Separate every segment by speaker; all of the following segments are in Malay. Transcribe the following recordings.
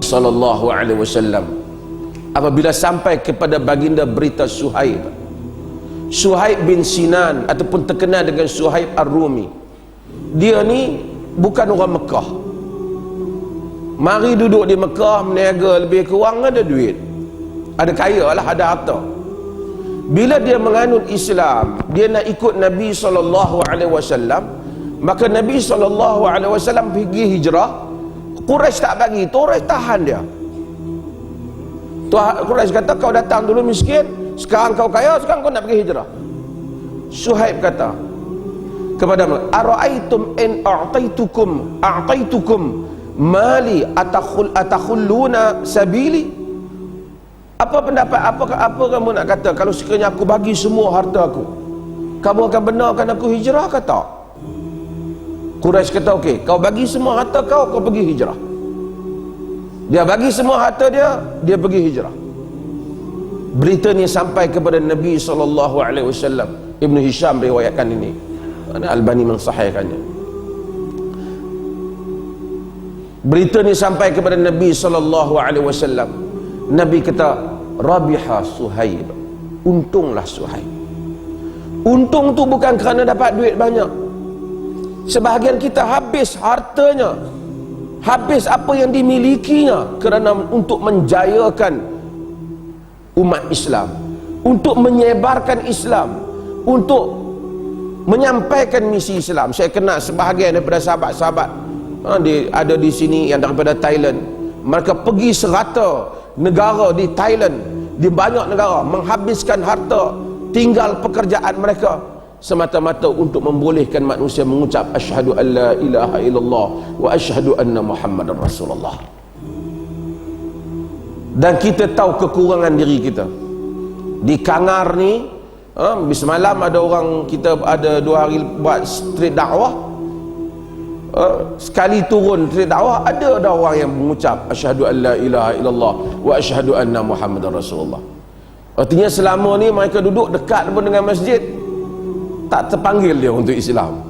Speaker 1: sallallahu alaihi wasallam apabila sampai kepada baginda berita Suhaib bin Sinan ataupun terkenal dengan Suhaib Ar-Rumi. Dia ni bukan orang Mekah, mari duduk di Mekah, meniaga, lebih kurang ada duit, ada kaya lah, ada harta. Bila dia menganut Islam, dia nak ikut Nabi SAW, maka Nabi SAW pergi hijrah. Quraisy tak bagi, Quraisy tahan dia. Quraisy kata, kau datang dulu miskin, sekarang kau kaya, sekarang kau nak pergi hijrah. Suhaib kata kepada mereka, ara'aitum in a'taitukum mali atakhulluna sabili. Apa pendapat, apa kamu nak kata kalau sekiranya aku bagi semua harta aku, kamu akan benarkan aku hijrah ke tak? Quraisy kata, okey, kau bagi semua harta kau pergi hijrah. Dia bagi semua harta dia pergi hijrah. Berita ni sampai kepada Nabi SAW. Ibn Hisham riwayatkan ini, Al-Albani mensahihkannya. Berita ni sampai kepada Nabi SAW. Nabi kata, rabiha Suhaib, untunglah Suhaib. Untung tu bukan kerana dapat duit banyak. Sebahagian kita habis hartanya, habis apa yang dimilikinya kerana untuk menjayakan umat Islam, untuk menyebarkan Islam, untuk menyampaikan misi Islam. Saya kenal sebahagian daripada sahabat-sahabat ada di sini yang daripada Thailand. Mereka pergi serata negara di Thailand, di banyak negara, menghabiskan harta, tinggal pekerjaan mereka semata-mata untuk membolehkan manusia mengucap asyhadu an la ilaha illallah wa asyhadu anna Muhammadar Rasulullah. Dan kita tahu kekurangan diri kita. Di Kangar ni, semalam ada orang, kita ada 2 hari buat street dakwah. Sekali turun street dakwah, ada orang yang mengucap asyhadu an la ilaha illallah wa asyhadu anna Muhammadar Rasulullah. Artinya selama ni mereka duduk dekat pun dengan masjid, tak terpanggil dia untuk Islam.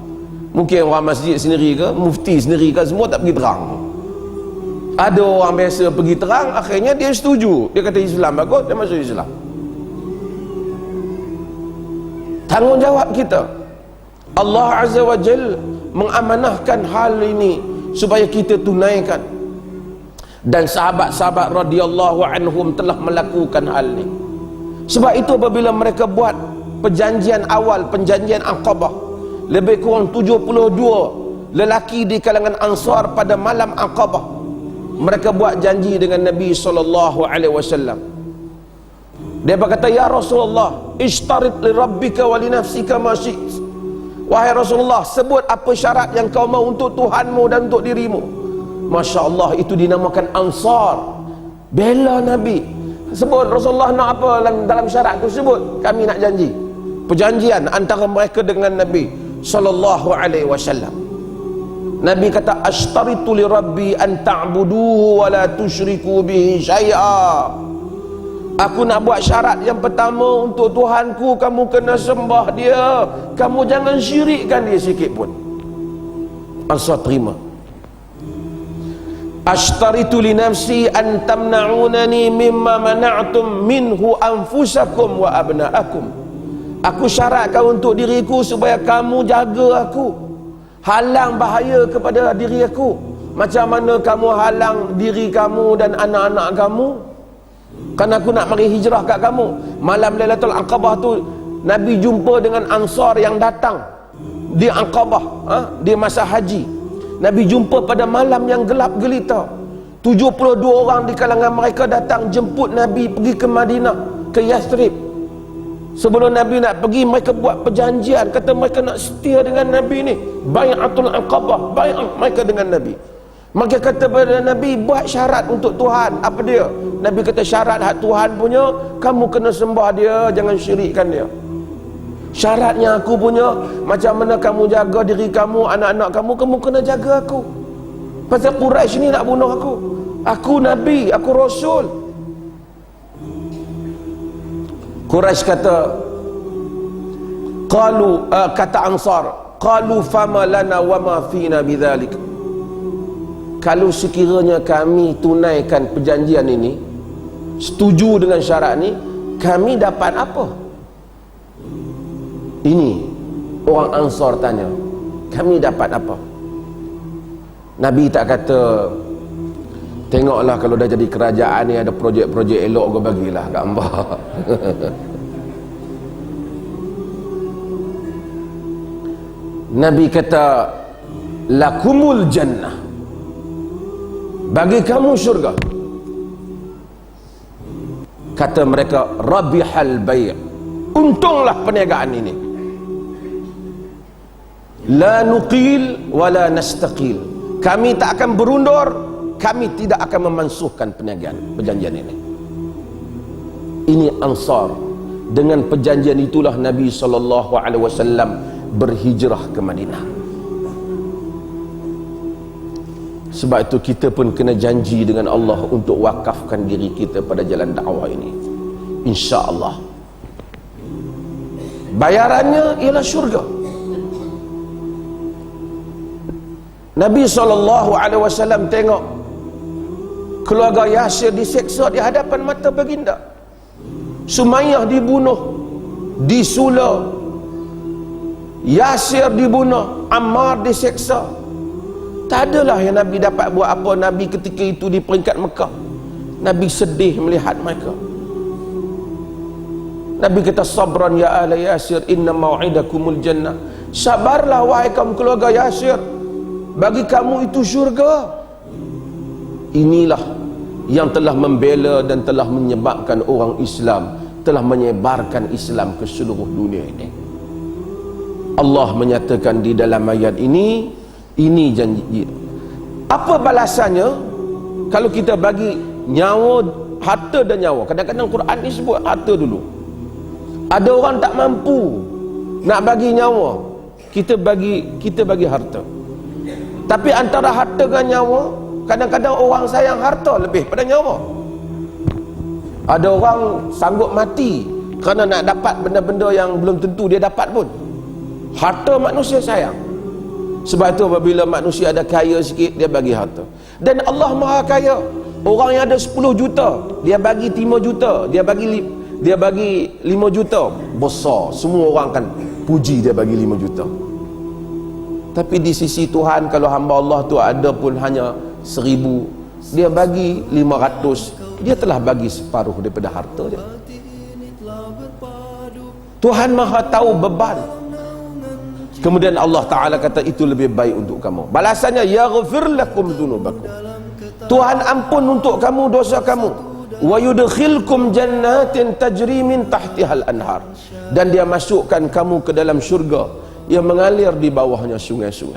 Speaker 1: Mungkin orang masjid sendiri ke, mufti sendiri ke, semua tak pergi terang. Ada orang biasa pergi terang, akhirnya dia setuju, dia kata Islam bagus, dia masuk Islam. Tanggungjawab kita, Allah Azza wa Jal mengamanahkan hal ini supaya kita tunaikan. Dan sahabat-sahabat radhiyallahu anhum telah melakukan hal ini. Sebab itu apabila mereka buat perjanjian awal, perjanjian Aqabah, lebih kurang 72 lelaki di kalangan Ansar pada malam Aqabah, mereka buat janji dengan Nabi SAW. Dia berkata, ya Rasulullah, ishtarit li rabbika wa li nafsika ma syi'ta. Wahai Rasulullah, sebut apa syarat yang kau mahu untuk Tuhanmu dan untuk dirimu. Masya Allah, itu dinamakan Ansar. Bela Nabi. Sebut Rasulullah nak apa dalam syarat tu, sebut, kami nak janji. Perjanjian antara mereka dengan Nabi sallallahu alaihi wasallam. Nabi kata, ashtaritu li rabbi an ta'buduhu wa la tusyriku bihi syai'a. Aku nak buat syarat yang pertama untuk Tuhanku, kamu kena sembah dia, kamu jangan syirikkan dia sikit pun. Ansar terima. Ashtaritu li nafsi an tamna'unani mimma mana'tum minhu anfusakum wa abna'akum. Aku syaratkan untuk diriku supaya kamu jaga aku, halang bahaya kepada diri aku, macam mana kamu halang diri kamu dan anak-anak kamu. Kan aku nak mari hijrah kat kamu. Malam Lailatul Aqabah tu Nabi jumpa dengan Ansar yang datang di Aqabah, di masa haji. Nabi jumpa pada malam yang gelap gelita. 72 orang di kalangan mereka datang jemput Nabi pergi ke Madinah, ke Yathrib. Sebelum Nabi nak pergi, mereka buat perjanjian, kata mereka nak setia dengan Nabi ni, bai'atul Aqabah, bai'at mereka dengan Nabi. Maka kata pada Nabi, buat syarat untuk Tuhan. Apa dia? Nabi kata, syarat hak Tuhan punya, kamu kena sembah dia, jangan syirikkan dia. Syaratnya aku punya, macam mana kamu jaga diri kamu, anak-anak kamu, kamu kena jaga aku. Pasal Quraisy ni nak bunuh aku. Aku Nabi, aku Rasul. Quraisy kata, kata Ansar, qalu fama lana wa ma fina bidzalik. kalau sekiranya kami tunaikan perjanjian ini, setuju dengan syarat ni, kami dapat apa? Ini orang Ansar tanya, kami dapat apa? Nabi tak kata, tengoklah kalau dah jadi kerajaan ni ada projek-projek elok kau bagilah kat hamba. Nabi kata, lakumul jannah, bagi kamu syurga. Kata mereka, rabihal bai', untunglah perniagaan ini. La nuqil wa la nastaqil, kami tak akan berundur, kami tidak akan memansuhkan perjanjian ini. Ini Ansar. Dengan perjanjian itulah Nabi SAW berhijrah ke Madinah. Sebab itu kita pun kena janji dengan Allah untuk wakafkan diri kita pada jalan dakwah ini, insya-Allah. Bayarannya ialah syurga. Nabi SAW tengok keluarga Yasir diseksa di hadapan mata baginda. Sumayyah dibunuh, disula, Yasir dibunuh, Ammar diseksa. Tak adalah yang Nabi dapat buat apa. Nabi ketika itu di peringkat Mekah, Nabi sedih melihat mereka. Nabi kata, sabran ya ahla Yasir, inna mau'idakumul jannah. Sabarlah wahai kaum keluarga Yasir, bagi kamu itu syurga. Inilah yang telah membela dan telah menyebabkan orang Islam, telah menyebarkan Islam ke seluruh dunia ini. Allah menyatakan di dalam ayat ini janji. Apa balasannya kalau kita bagi nyawa, harta dan nyawa? Kadang-kadang Quran ni sebut harta dulu. Ada orang tak mampu nak bagi nyawa, kita bagi harta. Tapi antara harta dengan nyawa, kadang-kadang orang sayang harta lebih pada nyawa. Ada orang sanggup mati kerana nak dapat benda-benda yang belum tentu dia dapat pun. Harta manusia sayang. Sebab itu apabila manusia ada kaya sikit, dia bagi harta. Dan Allah Maha Kaya. Orang yang ada 10 juta, dia bagi 5 juta, dia bagi 5 juta, besar. Semua orang akan puji dia bagi 5 juta. Tapi di sisi Tuhan, kalau hamba Allah tu ada pun hanya 1000, dia bagi 500, dia telah bagi separuh daripada harta dia. Tuhan Maha tahu beban. Kemudian Allah Ta'ala kata, itu lebih baik untuk kamu. Balasannya, yaghfir lakum dhunubakum, Tuhan ampun untuk kamu dosa kamu. Wa yudkhilkum jannatin tajri min tahtihal anhar, dan dia masukkan kamu ke dalam syurga yang mengalir di bawahnya sungai-sungai.